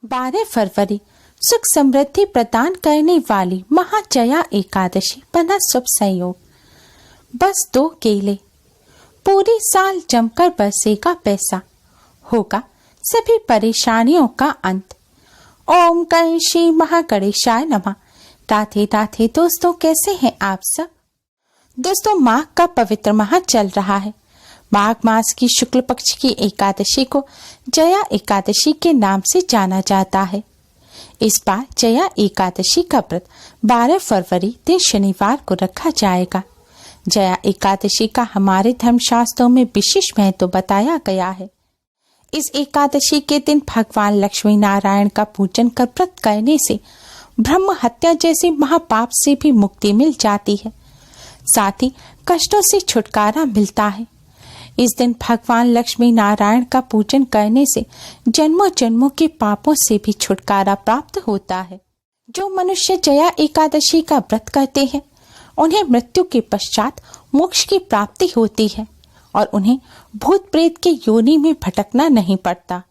12 फरवरी सुख समृद्धि प्रदान करने वाली महाजया एकादशी बना शुभ संयोग। बस 2 केले, पूरी साल जमकर बरसेगा पैसा, होगा सभी परेशानियों का अंत। ओम गणेशी महागणेशाय नमः। राधे राधे दोस्तों, कैसे हैं आप सब। दोस्तों, माघ का पवित्र माह चल रहा है। माघ मास की शुक्ल पक्ष की एकादशी को जया एकादशी के नाम से जाना जाता है। इस बार जया एकादशी का व्रत 12 फरवरी दिन शनिवार को रखा जाएगा। जया एकादशी का हमारे धर्मशास्त्रों में विशेष महत्व बताया गया है। इस एकादशी के दिन भगवान लक्ष्मी नारायण का पूजन कर व्रत करने से ब्रह्म हत्या जैसे महापाप से भी मुक्ति मिल जाती है, साथ ही कष्टों से छुटकारा मिलता है। इस दिन भगवान लक्ष्मी नारायण का पूजन करने से जन्मों जन्मों के पापों से भी छुटकारा प्राप्त होता है। जो मनुष्य जया एकादशी का व्रत करते हैं उन्हें मृत्यु के पश्चात मोक्ष की प्राप्ति होती है और उन्हें भूत प्रेत के योनि में भटकना नहीं पड़ता।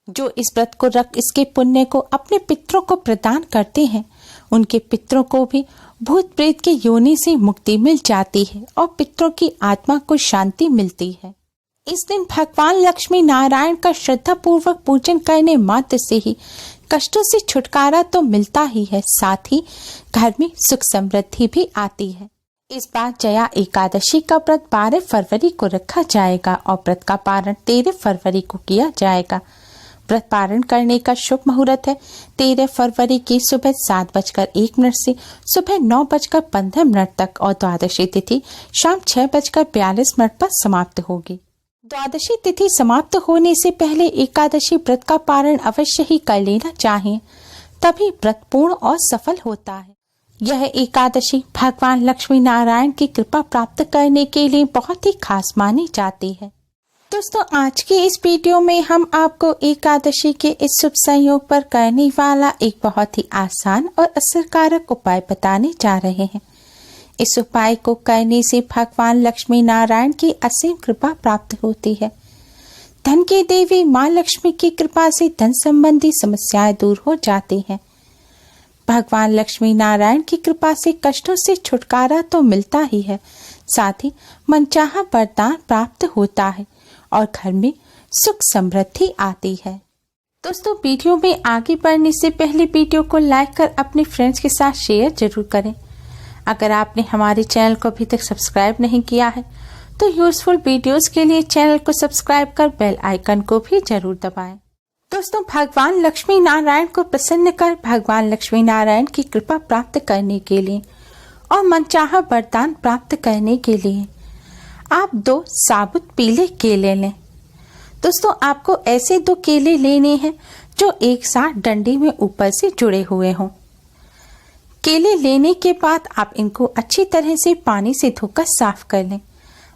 जो इस व्रत को रख इसके पुण्य को अपने पितरों को प्रदान करते हैं उनके पितरों को भी भूत प्रेत के योनि से मुक्ति मिल जाती है और पितरों की आत्मा को शांति मिलती है। इस दिन भगवान लक्ष्मी नारायण का श्रद्धा पूर्वक पूजन करने मात्र से ही कष्टों से छुटकारा तो मिलता ही है, साथ ही घर में सुख समृद्धि भी आती है। इस बार जया एकादशी का व्रत 12 फरवरी को रखा जाएगा और व्रत का पारण 13 फरवरी को किया जाएगा। व्रत पारण करने का शुभ मुहूर्त है 13 फरवरी की सुबह 7:01 से सुबह 9:15 तक और द्वादशी तिथि शाम 6:42 पर समाप्त होगी। द्वादशी तिथि समाप्त होने से पहले एकादशी व्रत का पारण अवश्य ही कर लेना चाहिए, तभी व्रत पूर्ण और सफल होता है। यह एकादशी भगवान लक्ष्मी नारायण की कृपा प्राप्त करने के लिए बहुत ही खास मानी जाती है। दोस्तों, आज के इस वीडियो में हम आपको एकादशी के इस शुभ संयोग पर करने वाला एक बहुत ही आसान और असरकारक उपाय बताने जा रहे हैं। इस उपाय को करने से भगवान लक्ष्मी नारायण की असीम कृपा प्राप्त होती है। धन की देवी माँ लक्ष्मी की कृपा से धन संबंधी समस्याएं दूर हो जाती हैं। भगवान लक्ष्मी नारायण की कृपा से कष्टों से छुटकारा तो मिलता ही है, साथ ही मनचाहा वरदान प्राप्त होता है और घर में सुख समृद्धि आती है। दोस्तों, वीडियो में आगे बढ़ने से पहले वीडियो को लाइक कर अपने फ्रेंड्स के साथ शेयर जरूर करें। अगर आपने हमारे चैनल को अभी तक सब्सक्राइब नहीं किया है तो यूजफुल वीडियोस के लिए चैनल को सब्सक्राइब कर बेल आइकन को भी जरूर दबाएं। दोस्तों, भगवान लक्ष्मी नारायण को प्रसन्न कर भगवान लक्ष्मी नारायण की कृपा प्राप्त करने के लिए और मनचाहा वरदान प्राप्त करने के लिए आप 2 साबुत पीले केले लें। दोस्तों, आपको ऐसे 2 केले लेने हैं जो एक साथ डंडी में ऊपर से जुड़े हुए हों। केले लेने के बाद आप इनको अच्छी तरह से पानी से धोकर साफ कर लें।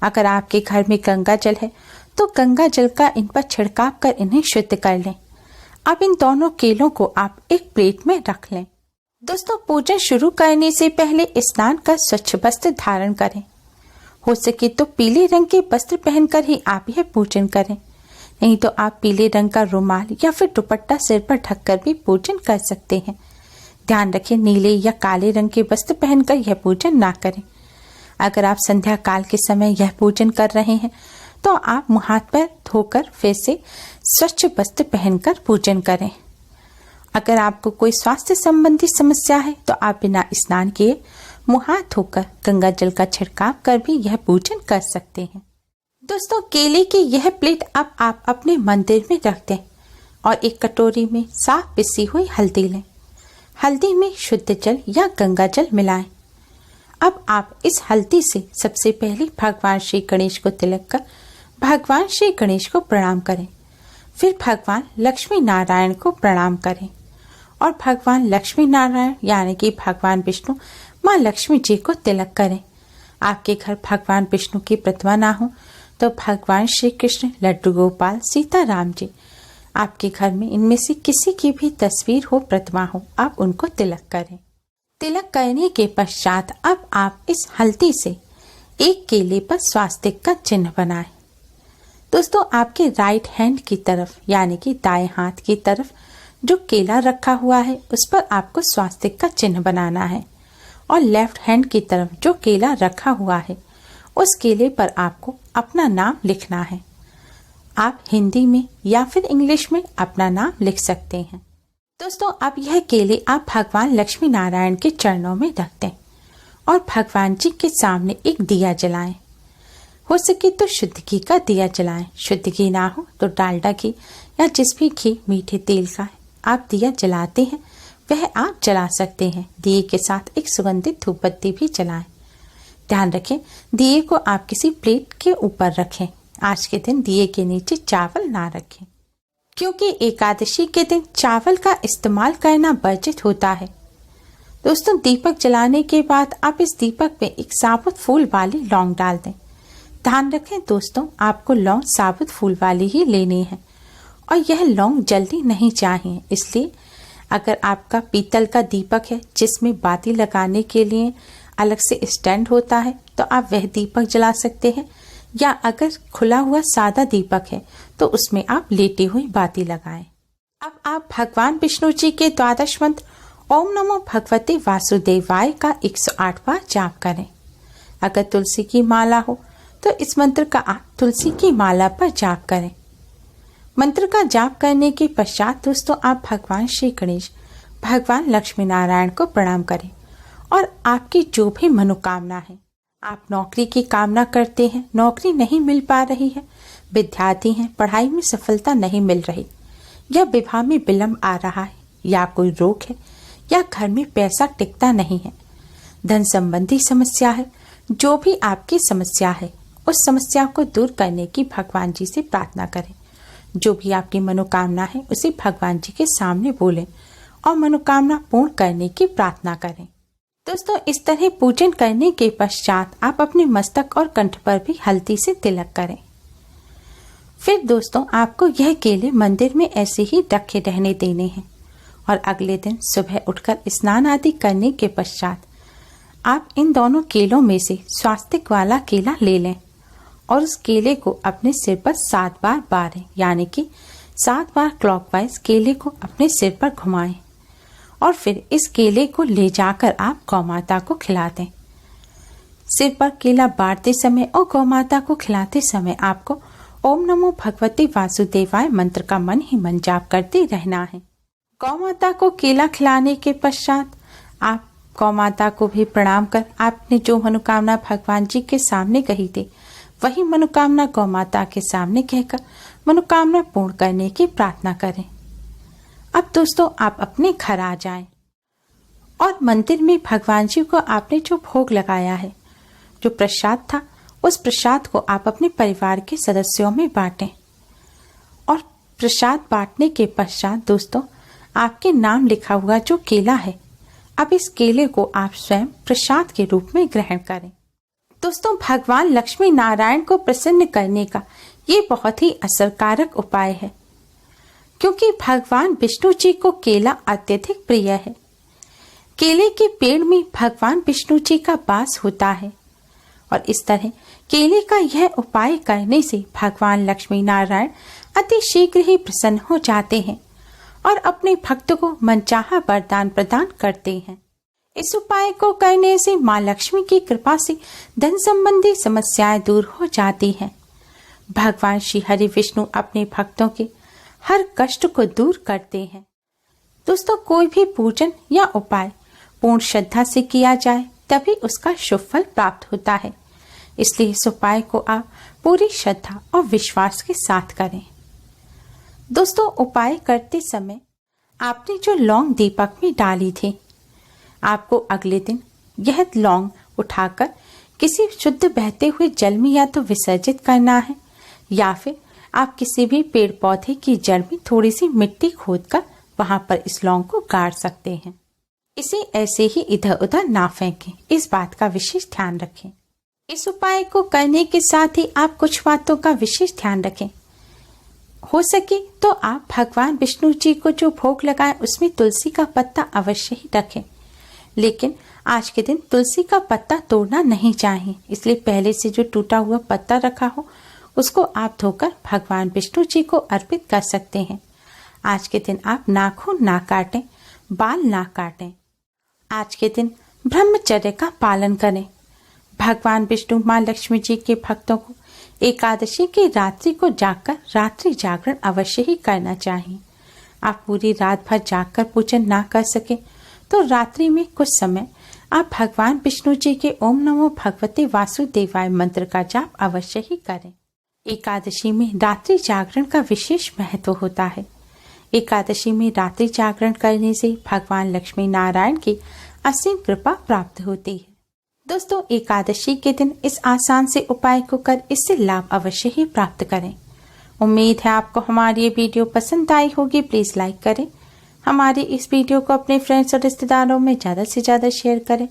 अगर आपके घर में गंगा जल है तो गंगा जल का इन पर छिड़काव कर इन्हें शुद्ध कर लें। अब इन दोनों केलों को आप एक प्लेट में रख लें। दोस्तों, पूजन शुरू करने से पहले स्नान कर स्वच्छ वस्त्र धारण करें। हो सके तो पीले रंग के वस्त्र पहनकर ही आप यह पूजन करें, नहीं तो आप पीले रंग का रुमाल या फिर दुपट्टा सिर पर ढककर भी पूजन कर सकते हैं। ध्यान रखें, नीले या काले रंग के वस्त्र पहनकर यह पूजन ना करें। अगर आप संध्या काल के समय यह पूजन कर रहे हैं तो आप मुंह हाथ पैर धोकर फिर से स्वच्छ वस्त्र पहनकर पूजन करें। अगर आपको कोई स्वास्थ्य संबंधी समस्या है तो आप बिना स्नान किए मुंह हाथ धोकर गंगा जल का छिड़काव कर भी यह पूजन कर सकते हैं। दोस्तों, केले की यह प्लेट अब आप अपने मंदिर में रख दें और एक कटोरी में साफ पिसी हुई हल्दी लें। हल्दी में शुद्ध जल या गंगा जल मिलाएं। अब आप इस हल्दी से सबसे पहले भगवान श्री गणेश को तिलक कर भगवान श्री गणेश को प्रणाम करें। फिर भगवान लक्ष्मी नारायण को प्रणाम करें और भगवान लक्ष्मी नारायण यानी कि भगवान विष्णु माँ लक्ष्मी जी को तिलक करें। आपके घर भगवान विष्णु की प्रतिमा ना हो तो भगवान श्री कृष्ण, लड्डू गोपाल, सीता राम जी, आपके घर में इनमें से किसी की भी तस्वीर हो, प्रतिमा हो, आप उनको तिलक करें। तिलक करने के पश्चात अब आप इस हल्दी से एक केले पर स्वास्तिक का चिन्ह बनाएं। दोस्तों, आपके राइट हैंड की तरफ यानी कि दाएं हाथ की तरफ जो केला रखा हुआ है उस पर आपको स्वास्तिक का चिन्ह बनाना है और लेफ्ट हैंड की तरफ जो केला रखा हुआ है उस केले पर आपको अपना नाम लिखना है। आप हिंदी में या फिर इंग्लिश में अपना नाम लिख सकते हैं। दोस्तों, अब यह केले आप भगवान लक्ष्मी नारायण के चरणों में रख दें और भगवान जी के सामने एक दिया जलाएं। हो सके तो शुद्ध घी का दिया जलाएं। शुद्ध घी ना हो तो डालडा घी या जिस भी घी मीठे तेल का आप दिया जलाते हैं वह आप जला सकते हैं। दिए के साथ एक सुगंधित धूप बत्ती भी जलाएं। ध्यान रखें, दिए को आप किसी प्लेट के ऊपर रखें। आज के दिन दिए के नीचे चावल ना रखें, क्योंकि एकादशी के दिन चावल का इस्तेमाल करना वर्जित होता है। दोस्तों, दीपक जलाने के बाद आप इस दीपक में एक साबुत फूल वाली लौंग डाल दें। ध्यान रखें दोस्तों, आपको लौंग साबुत फूल वाली ही लेनी है और यह लौंग जल्दी नहीं चाहिए। इसलिए अगर आपका पीतल का दीपक है जिसमें बाती लगाने के लिए अलग से स्टैंड होता है तो आप वह दीपक जला सकते हैं, या अगर खुला हुआ सादा दीपक है तो उसमें आप लेटी हुई बाती लगाएं। अब आप भगवान विष्णु जी के द्वादश मंत्र ओम नमो भगवते वासुदेवाय का 108 बार जाप करें। अगर तुलसी की माला हो तो इस मंत्र का आप तुलसी की माला पर जाप करें। मंत्र का जाप करने के पश्चात दोस्तों आप भगवान श्री गणेश, भगवान लक्ष्मी नारायण को प्रणाम करें और आपकी जो भी मनोकामना है, आप नौकरी की कामना करते हैं, नौकरी नहीं मिल पा रही है, विद्यार्थी हैं, पढ़ाई में सफलता नहीं मिल रही, या विवाह में विलंब आ रहा है, या कोई रोग है, या घर में पैसा टिकता नहीं है, धन संबंधी समस्या है, जो भी आपकी समस्या है उस समस्या को दूर करने की भगवान जी से प्रार्थना करें। जो भी आपकी मनोकामना है उसे भगवान जी के सामने बोलें और मनोकामना पूर्ण करने की प्रार्थना करें। दोस्तों, इस तरह पूजन करने के पश्चात आप अपने मस्तक और कंठ पर भी हल्दी से तिलक करें। फिर दोस्तों आपको यह केले मंदिर में ऐसे ही रखे रहने देने हैं और अगले दिन सुबह उठकर स्नान आदि करने के पश्चात आप इन दोनों केलों में से स्वास्तिक वाला केला ले लें और उस केले को अपने सिर पर 7 बार बारें, यानी कि 7 बार क्लॉकवाइज केले को अपने सिर पर घुमाएं और फिर इस केले को ले जाकर आप गौ माता को खिला दें। सिर पर केला बांटते समय और गौ माता को खिलाते समय आपको ओम नमो भगवते वासुदेवाय मंत्र का मन ही मन जाप करते रहना है। गौ माता को केला खिलाने के पश्चात आप गौ माता को भी प्रणाम कर आपने जो मनोकामना भगवान जी के सामने कही थी वही मनोकामना गौ माता के सामने कहकर मनोकामना पूर्ण करने की प्रार्थना करें। अब दोस्तों आप अपने घर आ जाएं और मंदिर में भगवान जी को आपने जो भोग लगाया है, जो प्रसाद था, उस प्रसाद को आप अपने परिवार के सदस्यों में बांटें और प्रसाद बांटने के पश्चात दोस्तों आपके नाम लिखा हुआ जो केला है, अब इस केले को आप स्वयं प्रसाद के रूप में ग्रहण करें। दोस्तों, भगवान लक्ष्मी नारायण को प्रसन्न करने का ये बहुत ही असरकारक उपाय है, क्योंकि भगवान विष्णु जी को केला अत्यधिक प्रिय है। केले के पेड़ में भगवान विष्णु जी का वास होता है और इस तरह केले का यह उपाय करने से भगवान लक्ष्मी नारायण अति शीघ्र ही प्रसन्न हो जाते हैं और अपने भक्त को मनचाहा वरदान प्रदान करते हैं। इस उपाय को करने से माँ लक्ष्मी की कृपा से धन संबंधी समस्याएं दूर हो जाती हैं। भगवान श्री हरि विष्णु अपने भक्तों के हर कष्ट को दूर करते हैं। दोस्तों, कोई भी पूजन या उपाय पूर्ण श्रद्धा से किया जाए तभी उसका शुभ फल प्राप्त होता है। इसलिए इस उपाय को आप पूरी श्रद्धा और विश्वास के साथ करें। दोस्तों, उपाय करते समय आपने जो लौंग दीपक में डाली थी, आपको अगले दिन यह लौंग उठाकर किसी शुद्ध बहते हुए जल में या तो विसर्जित करना है या फिर आप किसी भी पेड़ पौधे की जड़ में थोड़ी सी मिट्टी खोदकर वहां पर इस लौंग को गाड़ सकते हैं। इसे ऐसे ही इधर उधर ना फेंकें, इस बात का विशेष ध्यान रखें। इस उपाय को करने के साथ ही आप कुछ बातों का विशेष ध्यान रखें। हो सके तो आप भगवान विष्णु जी को जो भोग लगाएं उसमें तुलसी का पत्ता अवश्य ही रखें, लेकिन आज के दिन तुलसी का पत्ता तोड़ना नहीं चाहिए। इसलिए पहले से जो टूटा हुआ पत्ता रखा हो उसको आप धोकर भगवान विष्णु जी को अर्पित कर सकते हैं। आज के दिन आप नाखून ना काटें, बाल ना काटें। आज के दिन ब्रह्मचर्य का पालन करें। भगवान विष्णु माँ लक्ष्मी जी के भक्तों को एकादशी की रात्रि को जागकर रात्रि जागरण अवश्य ही करना चाहिए। आप पूरी रात भर जागकर पूजन ना कर सके तो रात्रि में कुछ समय आप भगवान विष्णु जी के ओम नमो भगवते वासुदेवाय मंत्र का जाप अवश्य ही करें। एकादशी में रात्रि जागरण का विशेष महत्व होता है। एकादशी में रात्रि जागरण करने से भगवान लक्ष्मी नारायण की असीम कृपा प्राप्त होती है। दोस्तों, एकादशी के दिन इस आसान से उपाय को कर इससे लाभ अवश्य ही प्राप्त करें। उम्मीद है आपको हमारी ये वीडियो पसंद आई होगी। प्लीज लाइक करें। हमारी इस वीडियो को अपने फ्रेंड्स और रिश्तेदारों में ज़्यादा से ज़्यादा शेयर करें,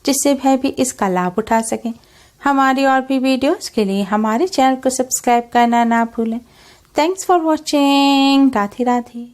जिससे वह भी इसका लाभ उठा सकें। हमारी और भी वीडियोस के लिए हमारे चैनल को सब्सक्राइब करना ना भूलें। Thanks for watching. Radhe Radhe.